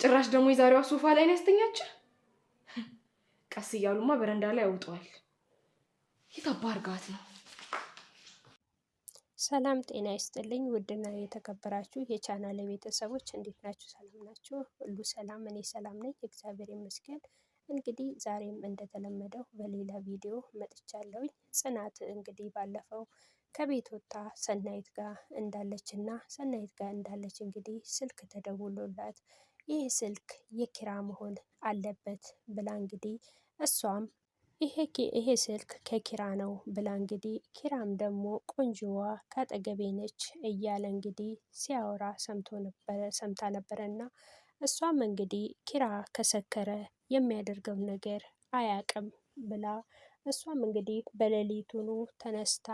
ጭራሽ ደግሞ የዛሬዋ ሶፋ ላይ ነው ያስተኛች። ቀስ እያሉማ በረንዳ ላይ ያውጠዋል። የታባ አርጋት ነው። ሰላም ጤና ይስጥልኝ። ውድና የተከበራችሁ የቻናል ቤተሰቦች እንዴት ናችሁ? ሰላም ናችሁ? ሁሉ ሰላም? እኔ ሰላም ነኝ፣ እግዚአብሔር ይመስገን። እንግዲህ ዛሬም እንደተለመደው በሌላ ቪዲዮ መጥቻለሁኝ። ጽናት እንግዲህ ባለፈው ከቤት ወጥታ ሰናይት ጋር እንዳለች እና ሰናይት ጋር እንዳለች እንግዲህ ስልክ ተደውሎላት ይህ ስልክ የኪራ መሆን አለበት ብላ እንግዲህ እሷም ይሄ ስልክ ከኪራ ነው ብላ እንግዲህ ኪራም ደግሞ ቆንጆዋ ካጠገቤ ነች እያለ እንግዲህ ሲያወራ ሰምታ ነበረ እና እሷም እንግዲህ ኪራ ከሰከረ የሚያደርገው ነገር አያቅም ብላ እሷም እንግዲህ በሌሊቱኑ ተነስታ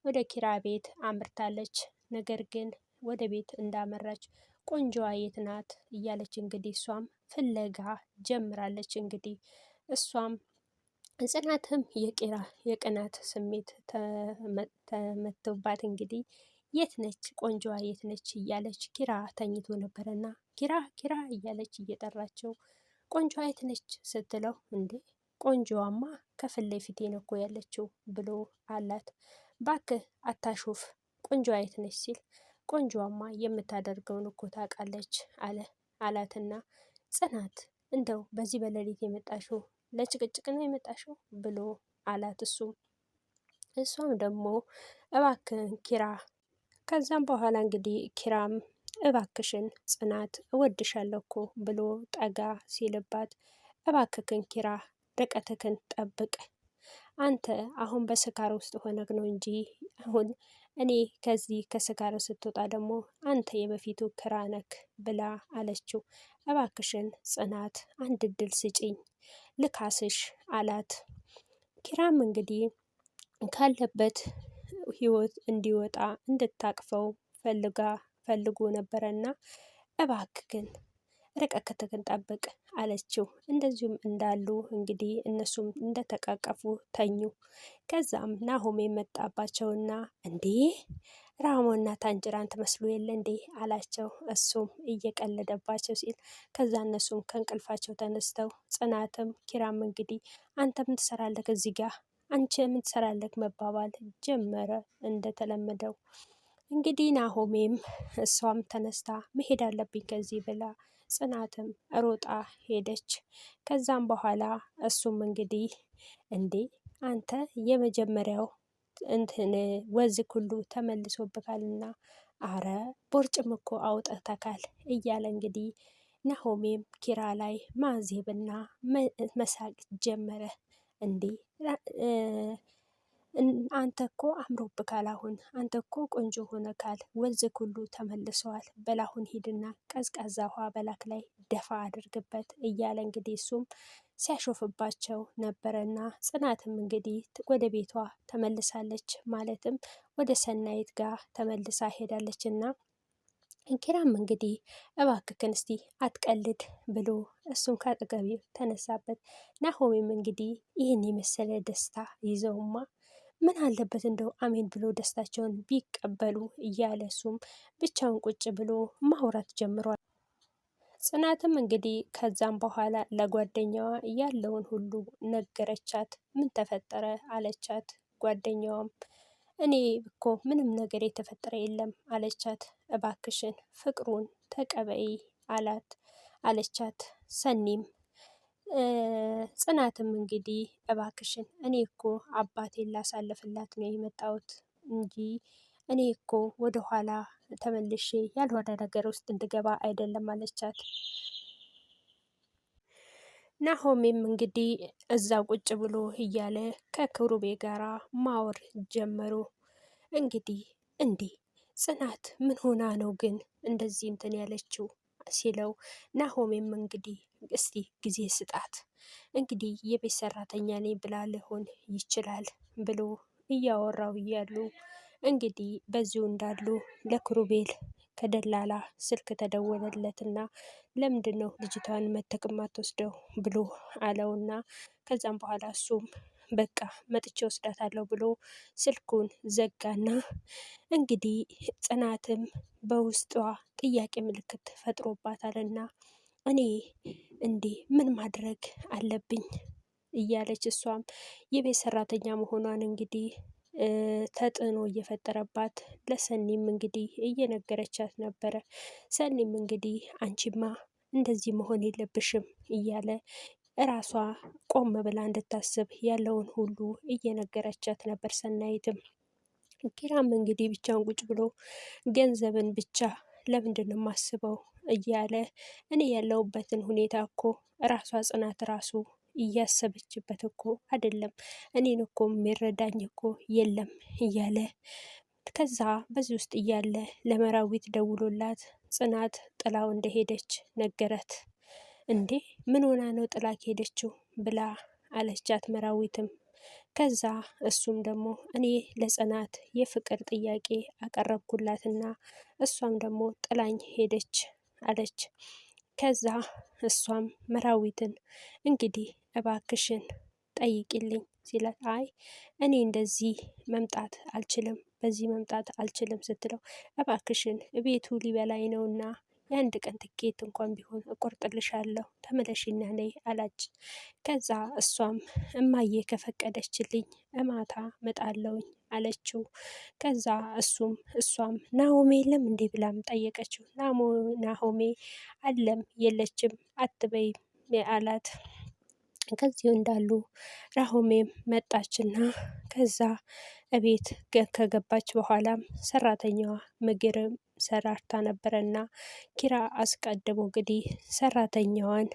ወደ ኪራ ቤት አምርታለች። ነገር ግን ወደ ቤት እንዳመራች ቆንጆዋ የት ናት እያለች እንግዲህ እሷም ፍለጋ ጀምራለች። እንግዲህ እሷም ጽናትም የቅናት ስሜት ተመቶባት እንግዲህ የት ነች ቆንጆዋ የት ነች እያለች ኪራ ተኝቶ ነበረና ኪራ ኪራ እያለች እየጠራቸው ቆንጆዋ የት ነች ስትለው እንዴ ቆንጆዋማ ከፊት ለፊቴ ነው እኮ ያለችው ብሎ አላት። ባክህ አታሾፍ ቆንጆዋ የት ነች ሲል ቆንጆዋማ የምታደርገውን እኮ ታውቃለች አላትና ጽናት እንደው በዚህ በሌሊት የመጣሽው ለጭቅጭቅ ነው የመጣሽው ብሎ አላት። እሷም ደግሞ እባክህን ኪራ። ከዛም በኋላ እንግዲህ ኪራም እባክሽን ጽናት እወድሻለሁ እኮ ብሎ ጠጋ ሲልባት እባክህን ኪራ ርቀትክን ጠብቅ። አንተ አሁን በስካር ውስጥ ሆነክ ነው እንጂ አሁን እኔ ከዚህ ከስካር ስትወጣ ደግሞ አንተ የበፊቱ ኪራ ነክ ብላ አለችው። እባክሽን ጽናት አንድ እድል ስጪኝ ልካስሽ አላት። ኪራም እንግዲህ ካለበት ህይወት እንዲወጣ እንድታቅፈው ፈልጎ ነበረና እባክህን ርቀትክን ጠብቅ አለችው። እንደዚሁም እንዳሉ እንግዲህ እነሱም እንደተቃቀፉ ተኙ። ከዛም ናሆም የመጣባቸውና እንዴ ራሞና ታንጅራን ትመስሉ የለ እንዴ አላቸው። እሱም እየቀለደባቸው ሲል ከዛ እነሱም ከእንቅልፋቸው ተነስተው ጽናትም ኪራም እንግዲህ አንተ ምን ትሰራለህ እዚህ ጋር አንቺ ምን ትሰራለህ መባባል ጀመረ። እንደተለመደው እንግዲህ ናሆሜም እሷም ተነስታ መሄድ አለብኝ ከዚህ ብላ ጽናትም ሮጣ ሄደች። ከዛም በኋላ እሱም እንግዲህ እንዴ አንተ የመጀመሪያው እንትን ወዝክ ሁሉ ተመልሶብካልና አረ ቦርጭም እኮ አውጥተካል እያለ እንግዲህ ናሆሜም ኪራ ላይ ማዜብና መሳቅ ጀመረ። እንዴ አንተ እኮ አምሮብካል፣ አሁን አንተ እኮ ቆንጆ ሆነካል፣ ወዝክ ሁሉ ተመልሰዋል፣ በላሁን ሂድና ቀዝቃዛ ውሃ በላክ ላይ ደፋ አድርግበት እያለ እንግዲህ እሱም ሲያሾፍባቸው ነበረና ጽናትም እንግዲህ ወደ ቤቷ ተመልሳለች። ማለትም ወደ ሰናይት ጋር ተመልሳ ሄዳለች እና ኪራም እንግዲህ እባክክን እስቲ አትቀልድ ብሎ እሱም ካጠገቤ ተነሳበት። ናሆሜም እንግዲህ ይህን የመሰለ ደስታ ይዘውማ ምን አለበት እንደው አሜን ብሎ ደስታቸውን ቢቀበሉ እያለ እሱም ብቻውን ቁጭ ብሎ ማውራት ጀምሯል። ጽናትም እንግዲህ ከዛም በኋላ ለጓደኛዋ ያለውን ሁሉ ነገረቻት። ምን ተፈጠረ አለቻት። ጓደኛዋም እኔ እኮ ምንም ነገር የተፈጠረ የለም አለቻት። እባክሽን ፍቅሩን ተቀበይ አለቻት። ሰኒም ጽናትም እንግዲህ እባክሽን እኔ እኮ አባቴን ላሳልፍላት ነው የመጣሁት እንጂ እኔ እኮ ወደኋላ ተመልሼ ያልሆነ ነገር ውስጥ እንድገባ አይደለም አለቻት። ናሆሜም እንግዲህ እዛ ቁጭ ብሎ እያለ ከክሩቤ ጋራ ማወር ጀመሩ። እንግዲህ እንዴ ጽናት ምን ሆና ነው ግን እንደዚህ እንትን ያለችው ሲለው ናሆሜም እንግዲህ እስቲ ጊዜ ስጣት እንግዲህ የቤት ሰራተኛ ነኝ ብላ ሊሆን ይችላል ብሎ እያወራው እያሉ እንግዲህ በዚሁ እንዳሉ ለክሩቤል ከደላላ ስልክ ተደወለለትና ለምንድን ነው ልጅቷን መተክ ማትወስደው ብሎ አለውና ከዛም በኋላ እሱም በቃ መጥቼ ወስዳታለሁ ብሎ ስልኩን ዘጋና እንግዲህ ጽናትም በውስጧ ጥያቄ ምልክት ፈጥሮባታልና እኔ እንዴ ምን ማድረግ አለብኝ እያለች እሷም የቤት ሰራተኛ መሆኗን እንግዲህ ተጽዕኖ እየፈጠረባት ለሰኒም እንግዲህ እየነገረቻት ነበረ። ሰኒም እንግዲህ አንቺማ እንደዚህ መሆን የለብሽም እያለ እራሷ ቆም ብላ እንድታስብ ያለውን ሁሉ እየነገረቻት ነበር። ሰናይትም ኪራም እንግዲህ ብቻውን ቁጭ ብሎ ገንዘብን ብቻ ለምንድን ነው የማስበው እያለ እኔ ያለሁበትን ሁኔታ እኮ ራሷ ጽናት ራሱ እያሰበችበት እኮ አይደለም፣ እኔን እኮ የሚረዳኝ እኮ የለም እያለ ከዛ በዚህ ውስጥ እያለ ለመራዊት ደውሎላት ጽናት ጥላው እንደሄደች ነገረት። እንዴ ምን ሆና ነው ጥላ ከሄደችው ብላ አለቻት መራዊትም። ከዛ እሱም ደግሞ እኔ ለጽናት የፍቅር ጥያቄ አቀረብኩላትና እሷም ደግሞ ጥላኝ ሄደች አለች። ከዛ እሷም መራዊትን እንግዲህ እባክሽን ጠይቂልኝ ሲላት አይ እኔ እንደዚህ መምጣት አልችልም፣ በዚህ መምጣት አልችልም ስትለው እባክሽን ቤቱ ሊበላኝ ነውና የአንድ ቀን ትኬት እንኳን ቢሆን እቆርጥልሻለሁ ተመለሽና ነይ አላች። ከዛ እሷም እማዬ ከፈቀደችልኝ እማታ መጣለውኝ አለችው። ከዛ እሷም ናሆሜ የለም እንዴ ብላም ጠየቀችው። ናሆሜ አለም የለችም አትበይም አላት። ከዚሁ እንዳሉ ናሆሜም መጣችና ከዛ እቤት ከገባች በኋላም ሰራተኛዋ ምግብ ሰራርታ ነበረና ኪራ አስቀድሞ እንግዲህ ሰራተኛዋን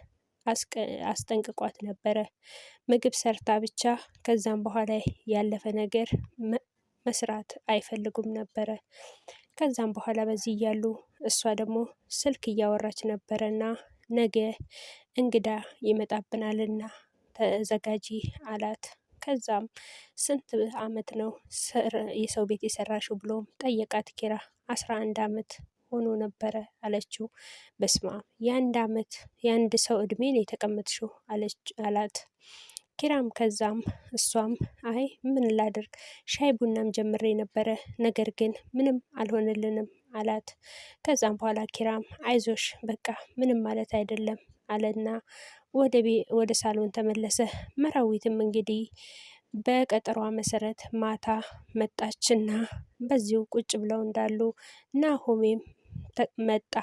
አስጠንቅቋት ነበረ። ምግብ ሰርታ ብቻ ከዛም በኋላ ያለፈ ነገር መስራት አይፈልጉም ነበረ። ከዛም በኋላ በዚህ እያሉ እሷ ደግሞ ስልክ እያወራች ነበረና ነገ እንግዳ ይመጣብናልና ተዘጋጂ አላት። ከዛም ስንት አመት ነው የሰው ቤት የሰራሽው ብሎም ጠየቃት ኪራ። 11 አመት ሆኖ ነበረ አለችው። በስማም የአንድ ሰው እድሜ ነው የተቀመጥሽው አላት። ኪራም ከዛም እሷም አይ ምን ላድርግ ሻይ ቡናም ጀምሬ ነበረ ነገር ግን ምንም አልሆነልንም አላት። ከዛም በኋላ ኪራም አይዞሽ በቃ ምንም ማለት አይደለም አለና ወደ ሳሎን ተመለሰ። መራዊትም እንግዲህ በቀጠሯ መሰረት ማታ መጣችና በዚሁ ቁጭ ብለው እንዳሉ ናሆሜም መጣ።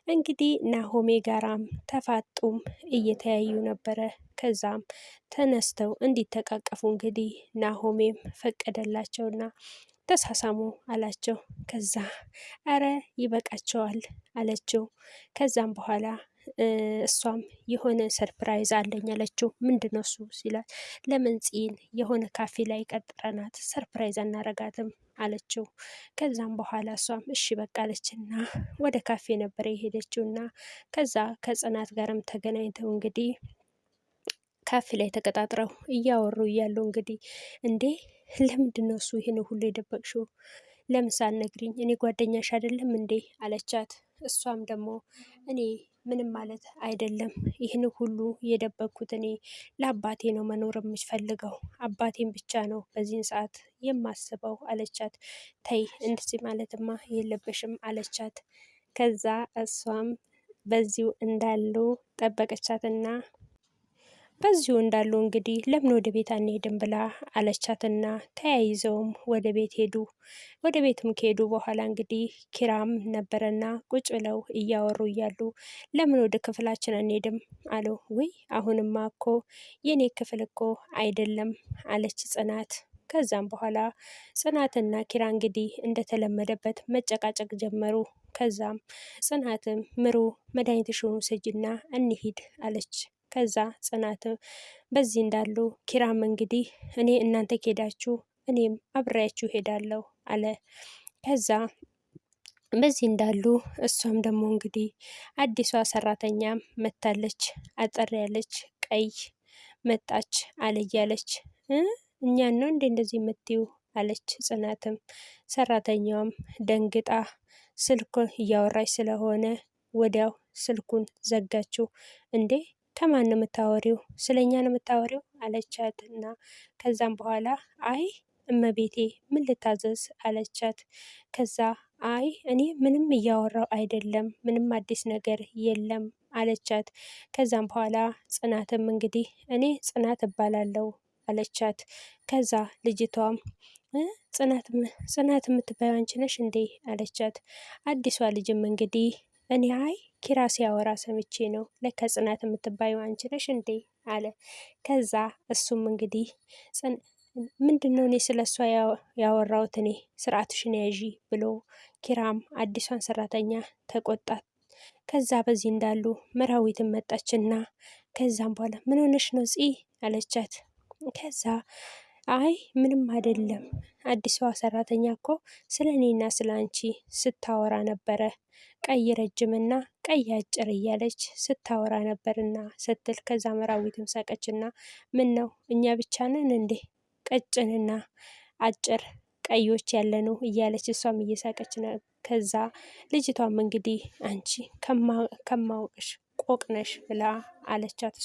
እንግዲህ ናሆሜ ጋራም ተፋጡም እየተያዩ ነበረ። ከዛም ተነስተው እንዲተቃቀፉ እንግዲህ ናሆሜም ፈቀደላቸውና ተሳሳሙ አላቸው። ከዛ አረ ይበቃቸዋል አለችው። ከዛም በኋላ እሷም የሆነ ሰርፕራይዝ አለኝ አለችው። ምንድነው እሱ ሲላት ለምን ፂን የሆነ ካፌ ላይ ቀጥረናት ሰርፕራይዝ አናረጋትም አለችው። ከዛም በኋላ እሷም እሺ በቃ አለችና ወደ ካፌ ነበር የሄደችውና ከዛ ከጽናት ጋርም ተገናኝተው እንግዲህ ካፌ ላይ ተቀጣጥረው እያወሩ እያሉ እንግዲህ እንዴ ለምንድነው እሱ ይሄን ሁሉ የደበቅሽው? ለምን ሳትነግሪኝ? እኔ ጓደኛሽ አይደለም እንዴ አለቻት። እሷም ደግሞ እኔ ምንም ማለት አይደለም ይህን ሁሉ የደበቅኩት እኔ ለአባቴ ነው መኖር የምፈልገው አባቴን ብቻ ነው በዚህን ሰዓት የማስበው አለቻት። ተይ እንደዚህ ማለትማ የለብሽም አለቻት። ከዛ እሷም በዚሁ እንዳሉ ጠበቀቻትና በዚሁ እንዳሉ እንግዲህ ለምን ወደ ቤት አንሄድም ብላ አለቻትና ተያይዘውም ወደ ቤት ሄዱ። ወደ ቤትም ከሄዱ በኋላ እንግዲህ ኪራም ነበረና ቁጭ ብለው እያወሩ እያሉ ለምን ወደ ክፍላችን አንሄድም አለው። ውይ አሁንማ እኮ የኔ ክፍል እኮ አይደለም አለች ጽናት። ከዛም በኋላ ጽናትና ኪራ እንግዲህ እንደተለመደበት መጨቃጨቅ ጀመሩ። ከዛም ጽናትም ምሩ መድኃኒትሽን ውሰጂና እንሂድ አለች። ከዛ ጽናትም በዚህ እንዳሉ ኪራም እንግዲህ እኔ እናንተ ከሄዳችሁ እኔም አብሬያችሁ ሄዳለሁ አለ። ከዛ በዚህ እንዳሉ እሷም ደግሞ እንግዲህ አዲሷ ሰራተኛም መታለች። አጠር ያለች ቀይ መጣች አለ እያለች እኛን ነው እንዴ እንደዚህ የምትዩ አለች ጽናትም። ሰራተኛዋም ደንግጣ ስልክ እያወራች ስለሆነ ወዲያው ስልኩን ዘጋችው። እንዴ ከማን ነው የምታወሪው? ስለኛ ነው የምታወሪው አለቻት። እና ከዛም በኋላ አይ እመቤቴ ምን ልታዘዝ አለቻት። ከዛ አይ እኔ ምንም እያወራው አይደለም ምንም አዲስ ነገር የለም አለቻት። ከዛም በኋላ ጽናትም እንግዲህ እኔ ጽናት እባላለሁ አለቻት። ከዛ ልጅቷም ጽናት የምትባየው አንቺ ነሽ እንዴ አለቻት። አዲሷ ልጅም እንግዲህ እኔ አይ ኪራ ሲያወራ ሰምቼ ነው ለካ ጽናት የምትባየው አንቺ ነሽ እንዴ አለ። ከዛ እሱም እንግዲህ ምንድነው እኔ ስለ እሷ ያወራሁት እኔ ስርዓትሽን ያዢ ብሎ ኪራም አዲሷን ሰራተኛ ተቆጣት። ከዛ በዚህ እንዳሉ መራዊትን መጣችና ከዛም በኋላ ምን ሆነሽ ነው ፂ አለቻት። ከዛ አይ ምንም አይደለም አዲሷ ሰራተኛ እኮ ስለ እኔና ስለ አንቺ ስታወራ ነበረ፣ ቀይ ረጅምና ቀይ አጭር እያለች ስታወራ ነበርና ስትል ከዛ መራዊትም ሳቀችና ምን ነው እኛ ብቻ ነን እንዴ ቀጭንና አጭር ቀዮች ያለ ነው እያለች እሷም እየሳቀች ነው። ከዛ ልጅቷም እንግዲህ አንቺ ከማውቅሽ ቆቅነሽ ብላ አለቻት።